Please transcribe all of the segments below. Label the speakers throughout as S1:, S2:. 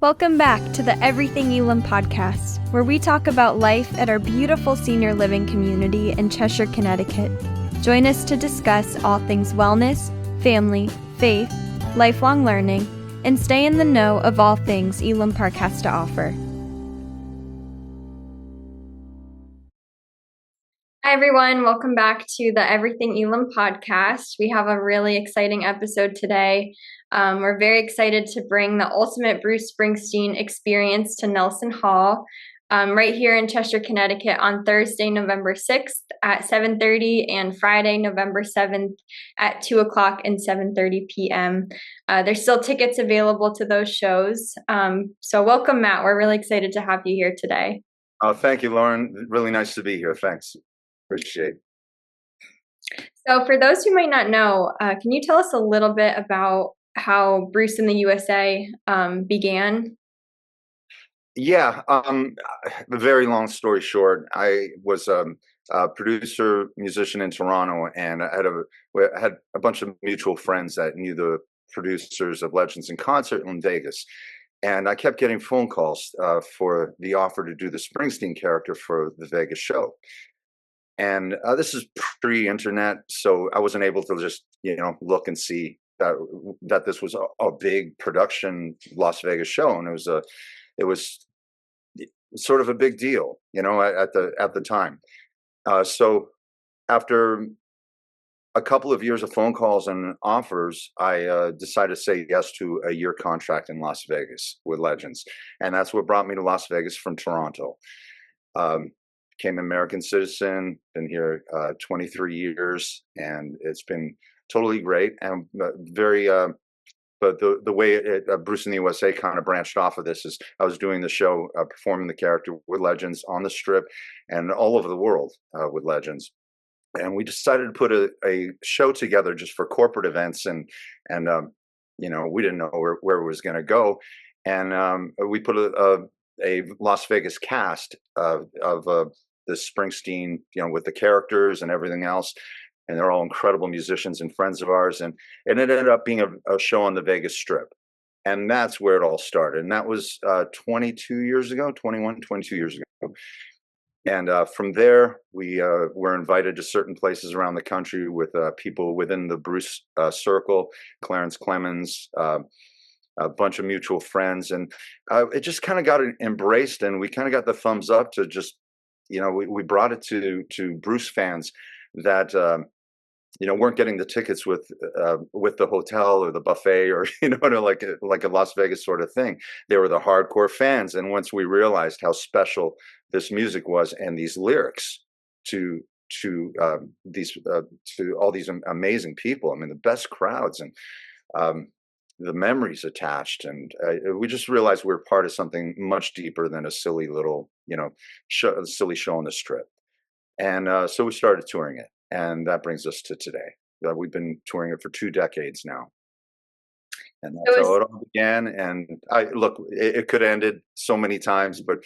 S1: Welcome back to the Everything Elim Podcast, where we talk about life at our beautiful senior living community in Cheshire, Connecticut. Join us to discuss all things wellness, family, faith, lifelong learning, and stay in the know of all things Elim Park has to offer. Hi, everyone. Welcome back to the Everything Elim Podcast. We have a really exciting episode today. We're very excited to bring the ultimate Bruce Springsteen experience to Nelson Hall right here in Cheshire, Connecticut on Thursday, November 6th at 7:30 and Friday, November 7th at 2 o'clock and 7:30 p.m. There's still tickets available to those shows. So welcome, Matt. We're really excited to have you here today.
S2: Thank you, Lauren. Really nice to be here. Thanks. Appreciate it.
S1: So for those who might not know, can you tell us a little bit about how Bruce in the USA began?
S2: Yeah, a very long story short, I was a producer, musician in Toronto, and I had a bunch of mutual friends that knew the producers of Legends in Concert in Vegas. And I kept getting phone calls for the offer to do the Springsteen character for the Vegas show. And this is pre-internet, so I wasn't able to just, look and see that this was a big production Las Vegas show, and it was sort of a big deal, at the time. So after a couple of years of phone calls and offers, I decided to say yes to a year contract in Las Vegas with Legends, and that's what brought me to Las Vegas from Toronto. Became an American citizen, been here 23 years, and it's been totally great and very. But the way Bruce in the USA kind of branched off of this is I was doing the show, performing the character with Legends on the Strip and all over the world with Legends. And we decided to put a show together just for corporate events, and we didn't know where it was going to go, and we put a Las Vegas cast of the Springsteen, with the characters and everything else. And they're all incredible musicians and friends of ours. And it ended up being a show on the Vegas Strip. And that's where it all started. And that was 22 years ago. And from there, we were invited to certain places around the country with people within the Bruce circle, Clarence Clemens, a bunch of mutual friends. And it just kind of got embraced, and we kind of got the thumbs up to just, we brought it to Bruce fans that, weren't getting the tickets with the hotel or the buffet or, like a Las Vegas sort of thing. They were the hardcore fans. And once we realized how special this music was and these lyrics to all these amazing people, I mean, the best crowds and the memories attached, and we just realized we were part of something much deeper than a silly little, silly show on the Strip. And so we started touring it, and that brings us to today. We've been touring it for 2 decades now, and that's how it all began. And it could have ended so many times, but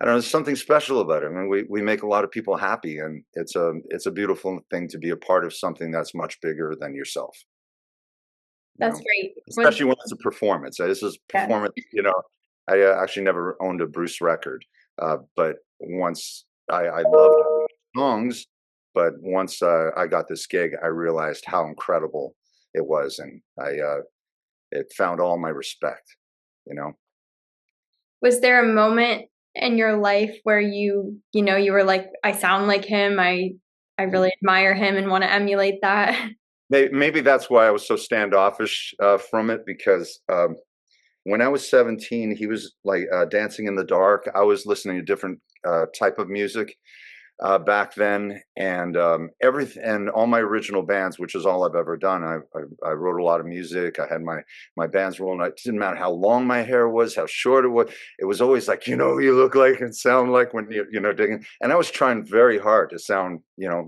S2: I don't know, there's something special about it. I mean, we make a lot of people happy, and it's a beautiful thing to be a part of something that's much bigger than yourself.
S1: That's great.
S2: Especially when it's a performance. This is performance, I actually never owned a Bruce record, but once I loved songs, but once I got this gig, I realized how incredible it was, and it found all my respect,
S1: Was there a moment in your life where you were like, I sound like him, I really admire him and want to emulate that?
S2: Maybe that's why I was so standoffish from it, because when I was 17, he was like dancing in the dark. I was listening to different type of music back then, and everything, and all my original bands, which is all I've ever done. I wrote a lot of music. I had my bands rolling. It didn't matter how long my hair was, how short it was. It was always like, who you look like and sound like when you're digging. And I was trying very hard to sound,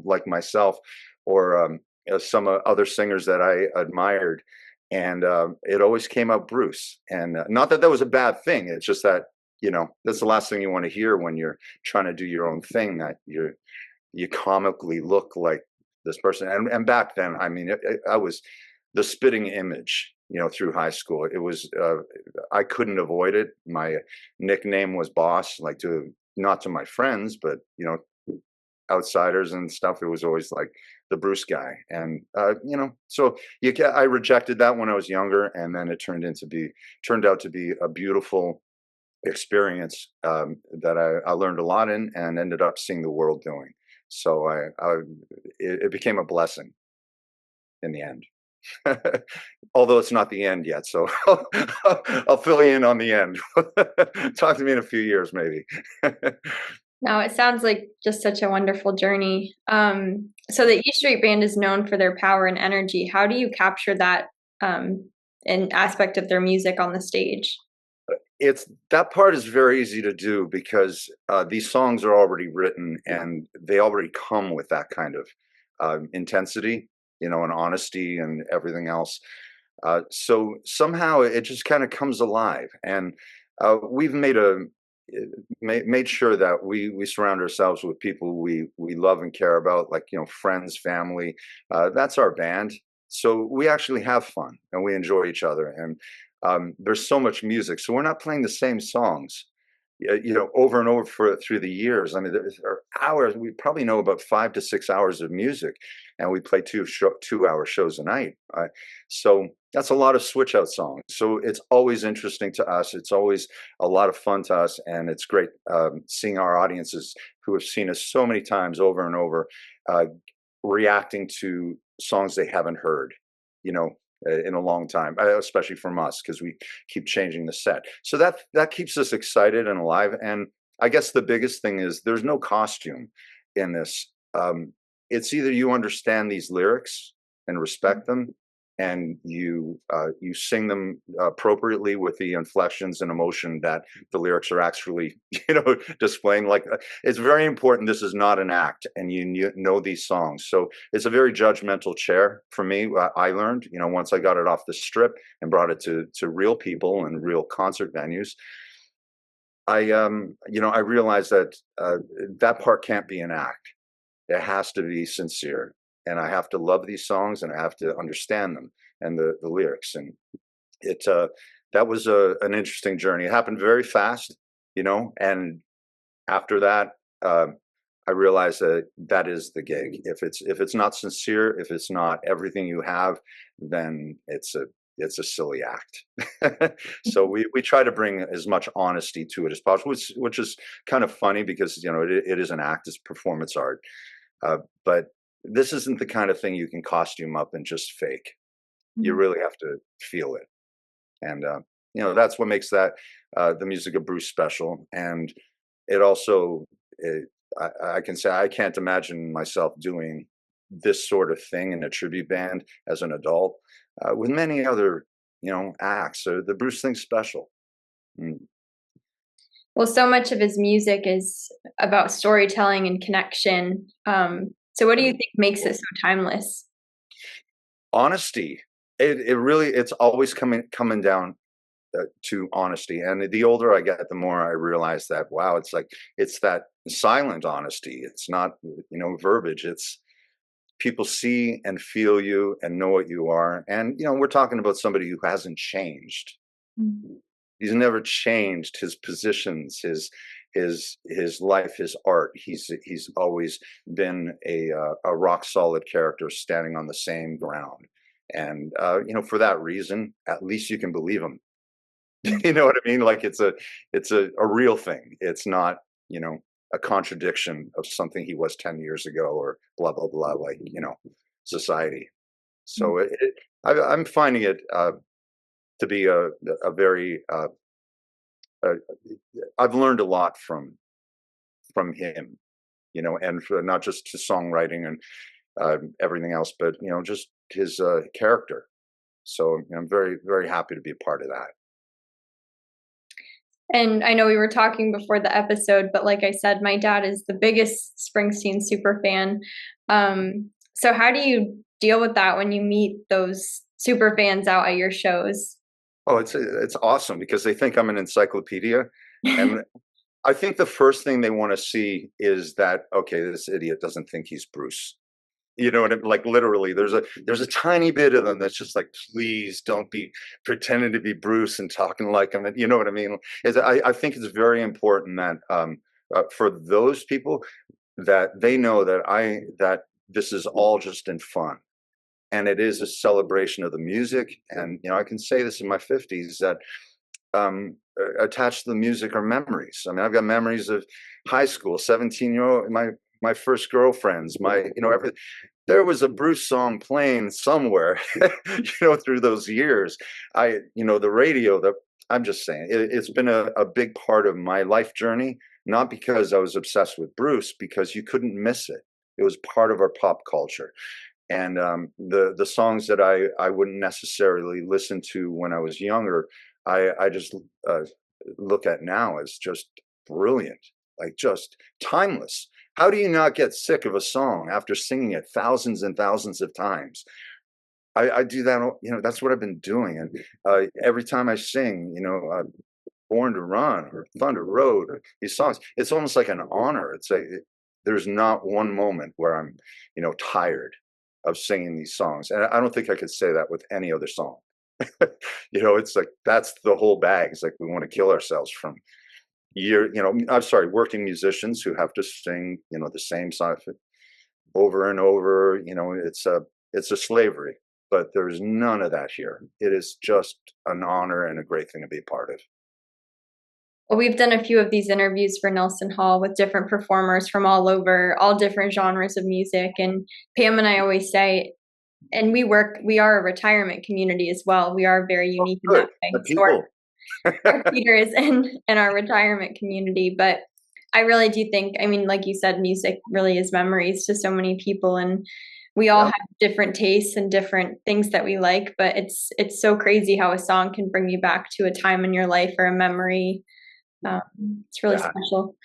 S2: like myself, or some other singers that I admired, and it always came out Bruce. And not that was a bad thing. It's just that that's the last thing you want to hear when you're trying to do your own thing, that you comically look like this person. And back then, I mean, I was the spitting image through high school. It was I couldn't avoid it. My nickname was Boss, like not to my friends, but outsiders and stuff. It was always like the Bruce guy, and so I rejected that when I was younger, and then it turned out to be a beautiful experience that I learned a lot in, and ended up seeing the world doing. So it became a blessing in the end. Although it's not the end yet, so I'll fill you in on the end. Talk to me in a few years, maybe.
S1: No, it sounds like just such a wonderful journey. So the E Street Band is known for their power and energy. How do you capture that an aspect of their music on the stage?
S2: That part is very easy to do because these songs are already written and they already come with that kind of intensity, and honesty and everything else. So somehow it just kind of comes alive, and we've made sure that we surround ourselves with people we love and care about, like friends, family. That's our band. So we actually have fun and we enjoy each other, and there's so much music, so we're not playing the same songs over and over through the years. I mean, there are hours. We probably know about 5 to 6 hours of music, and we play 2 hour shows a night. So that's a lot of switch out songs. So it's always interesting to us. It's always a lot of fun to us, and it's great seeing our audiences who have seen us so many times over and over, reacting to songs they haven't heard. In a long time, especially from us, because we keep changing the set. So that keeps us excited and alive. And I guess the biggest thing is there's no costume in this. It's either you understand these lyrics and respect them, and you sing them appropriately with the inflections and emotion that the lyrics are actually displaying. Like it's very important. This is not an act, and you know these songs. So it's a very judgmental chair for me. I learned, once I got it off the strip and brought it to real people and real concert venues. I realized that that part can't be an act. It has to be sincere, and I have to love these songs, and I have to understand them and the lyrics. And that was an interesting journey. It happened very fast, and after that, I realized that is the gig. If it's not sincere, if it's not everything you have, then it's a silly act. So we try to bring as much honesty to it as possible, which is kind of funny because it is an act, it's performance art. But this isn't the kind of thing you can costume up and just fake. You really have to feel it, and that's what makes the music of Bruce special. And it also, I can say I can't imagine myself doing this sort of thing in a tribute band as an adult with many other acts. So the Bruce thing's special.
S1: Well, so much of his music is about storytelling and connection. So what do you think makes it so timeless?
S2: Honesty. It really, it's always coming down to honesty. And the older I get, the more I realize that, wow, it's that silent honesty. It's not, verbiage. It's people see and feel you and know what you are. And, we're talking about somebody who hasn't changed. Mm-hmm. He's never changed his positions, his life, his art. He's always been a rock solid character standing on the same ground. And for that reason, at least you can believe him. You know what I mean? Like it's a real thing. It's not a contradiction of something he was 10 years ago or blah blah blah, like society. So I'm finding it to be a very I've learned a lot from him, and not just his songwriting and everything else, but just his character. So I'm very, very happy to be a part of that.
S1: And I know we were talking before the episode, but like I said, my dad is the biggest Springsteen super fan. So how do you deal with that when you meet those super fans out at your shows?
S2: Oh, it's awesome because they think I'm an encyclopedia, and I think the first thing they want to see is that, okay, this idiot doesn't think he's Bruce. You know what I mean? Like literally, there's a tiny bit of them that's just like, please don't be pretending to be Bruce and talking like him. And you know what I mean? I think it's very important that for those people that they know that this is all just in fun, and it is a celebration of the music. And I can say this in my 50s that attached to the music are memories. I mean, I've got memories of high school, 17-year-old, my first girlfriends, everything. There was a Bruce song playing somewhere, through those years. The radio, I'm just saying, it's been a big part of my life journey, not because I was obsessed with Bruce, because you couldn't miss it. It was part of our pop culture. And the songs that I wouldn't necessarily listen to when I was younger, I just look at now as just brilliant, like just timeless. How do you not get sick of a song after singing it thousands and thousands of times? I do that, that's what I've been doing. And every time I sing, Born to Run or Thunder Road, or these songs, it's almost like an honor. There's not one moment where I'm, tired of singing these songs. And I don't think I could say that with any other song. It's like, that's the whole bag. It's like we want to kill ourselves from I'm sorry, working musicians who have to sing, the same song over and over. It's a slavery, but there's none of that here. It is just an honor and a great thing to be a part of.
S1: Well, we've done a few of these interviews for Nelson Hall with different performers from all over, all different genres of music. And Pam and I always say, and we are a retirement community as well. We are very unique in that way. So our Peter is in our retirement community. But I really do think, I mean, like you said, music really is memories to so many people. And we all have different tastes and different things that we like. But it's so crazy how a song can bring you back to a time in your life or a memory. It's really special.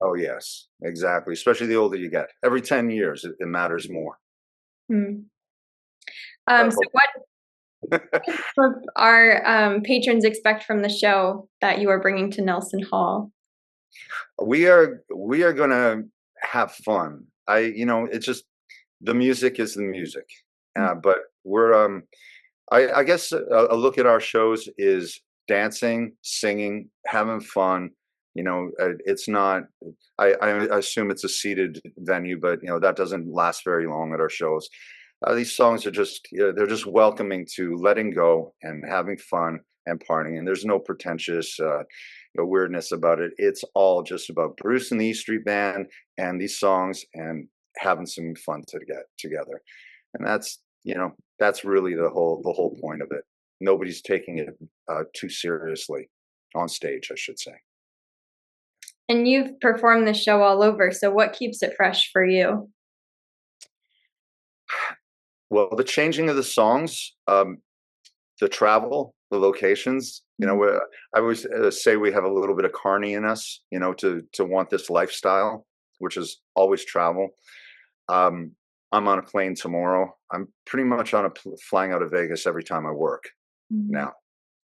S2: Oh, yes, exactly. Especially the older you get. Every 10 years, it matters more.
S1: So what our patrons expect from the show that you are bringing to Nelson Hall?
S2: We are going to have fun. It's just, the music is the music. But we're, I guess a look at our shows is dancing, singing, having fun. It's not, I assume it's a seated venue, but that doesn't last very long at our shows. These songs are just, they're just welcoming to letting go and having fun and partying. And there's no pretentious weirdness about it. It's all just about Bruce and the E Street Band and these songs and having some fun to get together. And that's really the whole point of it. Nobody's taking it too seriously on stage, I should say.
S1: And you've performed the show all over. So what keeps it fresh for you?
S2: Well, the changing of the songs, the travel, the locations. I always say we have a little bit of Carney in us, to want this lifestyle, which is always travel. I'm on a plane tomorrow. I'm pretty much flying out of Vegas every time I work now,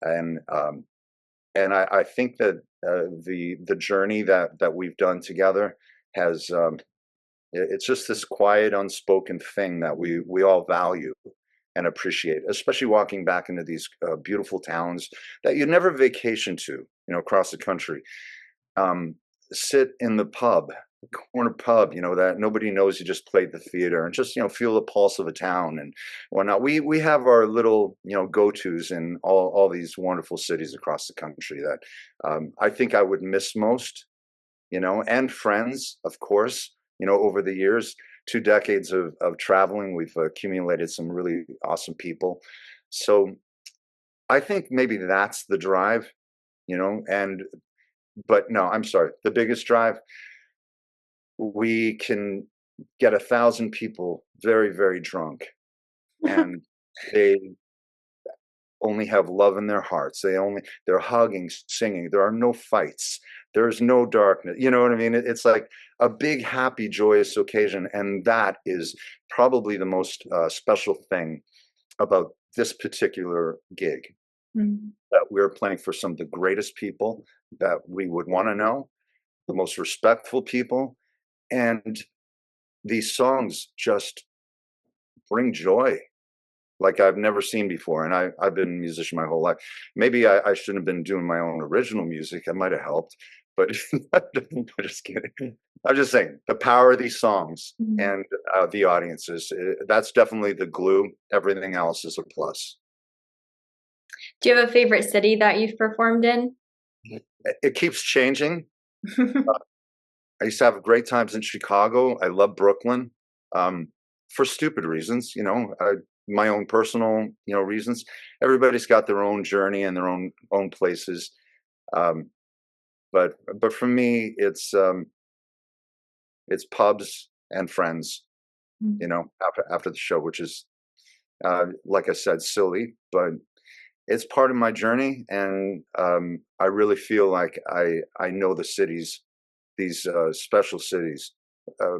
S2: and I think that the journey that we've done together has it's just this quiet, unspoken thing that we all value and appreciate, especially walking back into these beautiful towns that you never vacation to, across the country. Sit in the corner pub, that nobody knows you just played the theater, and just, feel the pulse of a town and whatnot. We have our little, go-tos in all these wonderful cities across the country that I think I would miss most, and friends, of course. Over the years, 2 decades of traveling, we've accumulated some really awesome people. So I think maybe that's the drive, but no, I'm sorry. The biggest drive, we can get 1,000 people very, very drunk, and they only have love in their hearts. They're hugging, singing. There are no fights. There's no darkness. You know what I mean? It's like a big, happy, joyous occasion. And that is probably the most special thing about this particular gig, that we're playing for some of the greatest people that we would want to know, the most respectful people. And these songs just bring joy like I've never seen before. And I've been a musician my whole life. Maybe I shouldn't have been doing my own original music. That might have helped, but I'm just kidding. I'm just saying the power of these songs and the audiences. That's definitely the glue. Everything else is a plus.
S1: Do you have a favorite city that you've performed in?
S2: It keeps changing. I used to have great times in Chicago. I love Brooklyn, for stupid reasons, my own personal, reasons. Everybody's got their own journey and their own places. But for me, it's pubs and friends, after the show, which is, like I said, silly, but it's part of my journey. And I really feel like I know the cities, these special cities,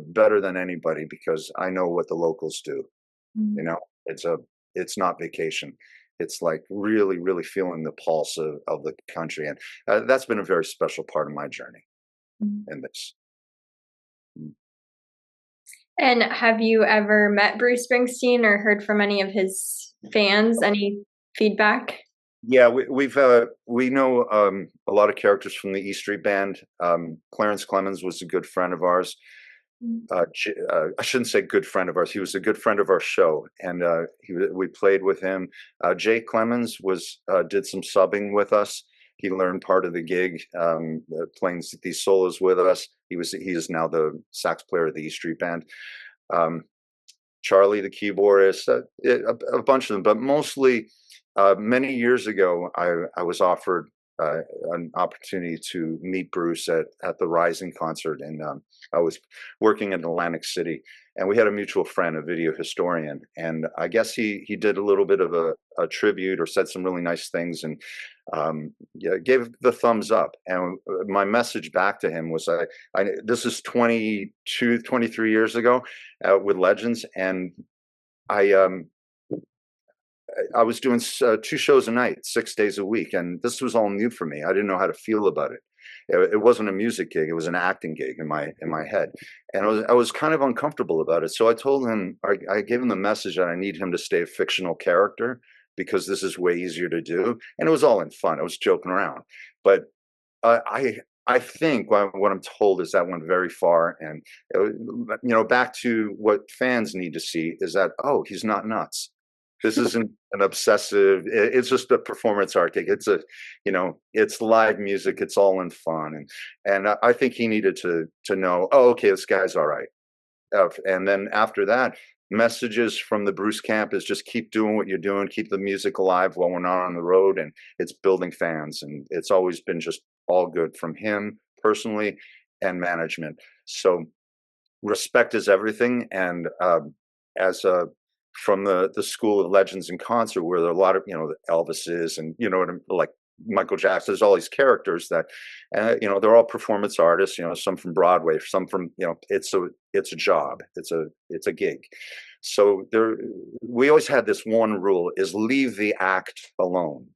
S2: better than anybody, because I know what the locals do. It's not vacation. It's like really, really feeling the pulse of the country. And that's been a very special part of my journey in this.
S1: And have you ever met Bruce Springsteen or heard from any of his fans? Any feedback?
S2: Yeah, we know a lot of characters from the E Street Band. Clarence Clemens was a good friend of ours. I shouldn't say good friend of ours. He was a good friend of our show, and we played with him. Jay Clemens did some subbing with us. He learned part of the gig, playing these solos with us. He is now the sax player of the E Street Band. Charlie, the keyboardist, a bunch of them, but mostly. Many years ago, I was offered an opportunity to meet Bruce at the Rising concert, and I was working in Atlantic City, and we had a mutual friend, a video historian, and I guess he did a little bit of a tribute or said some really nice things, and gave the thumbs up. And my message back to him was, this is 23 years ago with Legends, and I was doing 2 shows a night, 6 days a week, and this was all new for me. I didn't know how to feel about it. It wasn't a music gig; it was an acting gig in my head, and I was kind of uncomfortable about it. So I told him, I gave him the message that I need him to stay a fictional character, because this is way easier to do, and it was all in fun. I was joking around, but I think what I'm told is that went very far, and back to what fans need to see is that, oh, he's not nuts. This isn't an obsessive. It's just a performance art gig. It's live music. It's all in fun, and I think he needed to know. Oh, okay, this guy's all right. And then after that, messages from the Bruce camp is just keep doing what you're doing, keep the music alive while we're not on the road, and it's building fans. And it's always been just all good from him personally and management. So respect is everything, and as a from the school of Legends in Concert, where there are a lot of the Elvises and like Michael Jackson. There's all these characters that they're all performance artists. Some from Broadway, some from it's a job, it's a gig. So we always had this one rule: is leave the act alone.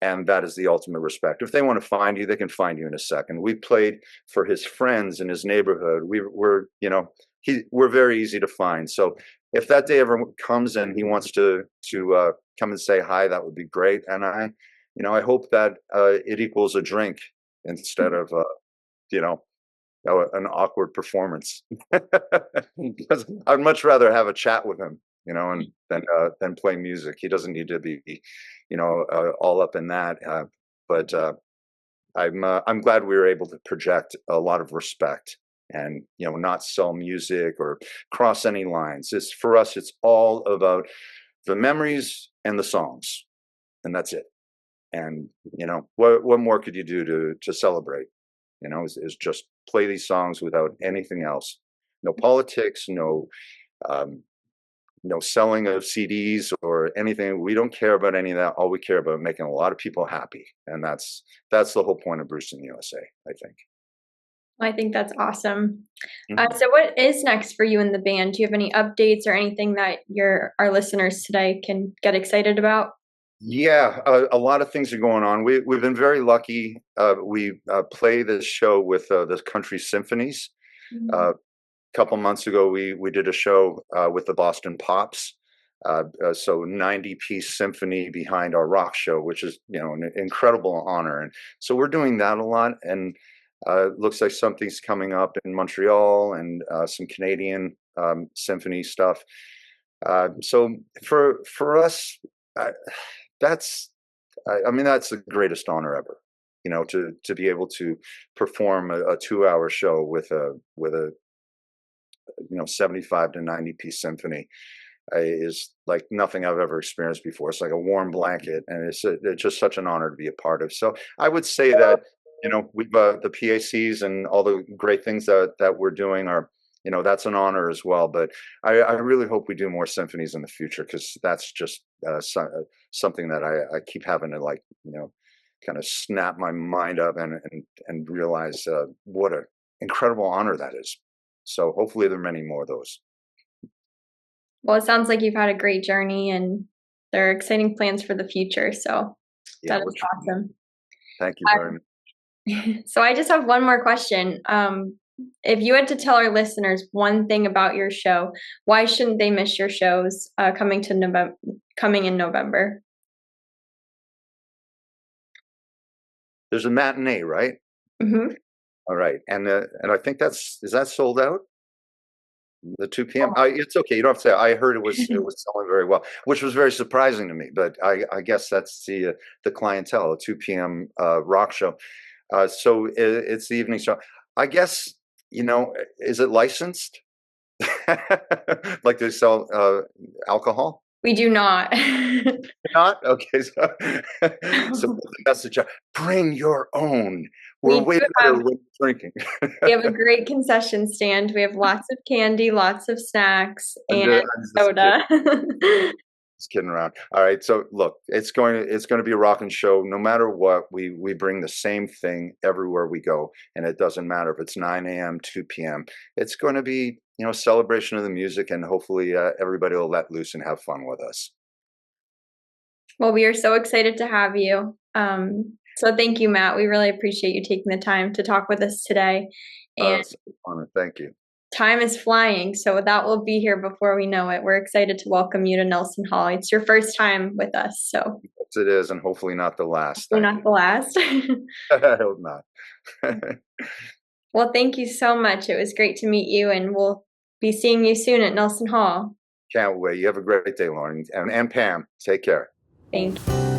S2: And that is the ultimate respect. If they want to find you, they can find you in a second. We played for his friends in his neighborhood. We're very easy to find. So if that day ever comes and he wants to come and say hi, that would be great. And I hope that it equals a drink instead of an awkward performance. Because I'd much rather have a chat with him, and than play music. He doesn't need to be, all up in that. But I'm glad we were able to project a lot of respect and not sell music or cross any lines. For us, it's all about the memories and the songs, and that's it. And what more could you do to celebrate? Is just play these songs without anything else. No politics, no selling of CDs or anything. We don't care about any of that. All we care about is making a lot of people happy, and that's the whole point of Bruce in the USA, I think.
S1: I think that's awesome. So what is next for you in the band? Do you have any updates or anything that our listeners today can get excited about?
S2: Yeah, a lot of things are going on. We've been very lucky. We play this show with the Country Symphonies. A couple months ago, we did a show with the Boston Pops. So 90-piece symphony behind our rock show, which is, an incredible honor. And so we're doing that a lot. And looks like something's coming up in Montreal and some Canadian symphony stuff. So for us, that's the greatest honor ever. To be able to perform a 2-hour show with a 75 to 90-piece symphony is like nothing I've ever experienced before. It's like a warm blanket, and it's just such an honor to be a part of. So I would say that we've the PACs and all the great things that we're doing are, that's an honor as well. But I really hope we do more symphonies in the future, because that's just something that I keep having to kind of snap my mind up and realize what an incredible honor that is. So hopefully there are many more of those.
S1: Well, it sounds like you've had a great journey, and there are exciting plans for the future. So that is awesome.
S2: Thank you very much.
S1: So I just have one more question. If you had to tell our listeners one thing about your show, why shouldn't they miss your shows coming in November?
S2: There's a matinee, right?
S1: Mm-hmm.
S2: All right, and I think is that sold out? The 2 p.m. It's okay. You don't have to say. I heard it was selling very well, which was very surprising to me. But I guess that's the clientele. A 2 p.m. Rock show. So it's the evening show. I guess is it licensed? Like they sell alcohol?
S1: We do not.
S2: Not? Okay. So the message: bring your own. We're way better when drinking.
S1: We have a great concession stand. We have lots of candy, lots of snacks, and soda.
S2: Just kidding around. All right. So look, it's going to be a rocking show. No matter what, we bring the same thing everywhere we go, and it doesn't matter if it's 9 a.m., 2 p.m. It's going to be celebration of the music, and hopefully everybody will let loose and have fun with us.
S1: Well, we are so excited to have you. So thank you, Matt. We really appreciate you taking the time to talk with us today. And
S2: it's an honor. Thank you.
S1: Time is flying, so that will be here before we know it. We're excited to welcome you to Nelson Hall. It's your first time with us, so.
S2: Yes, it is, and hopefully not the last.
S1: Not the last.
S2: I hope not.
S1: Well, thank you so much. It was great to meet you, and we'll be seeing you soon at Nelson Hall.
S2: Can't wait. You have a great day, Lauren, and Pam. Take care.
S1: Thank you.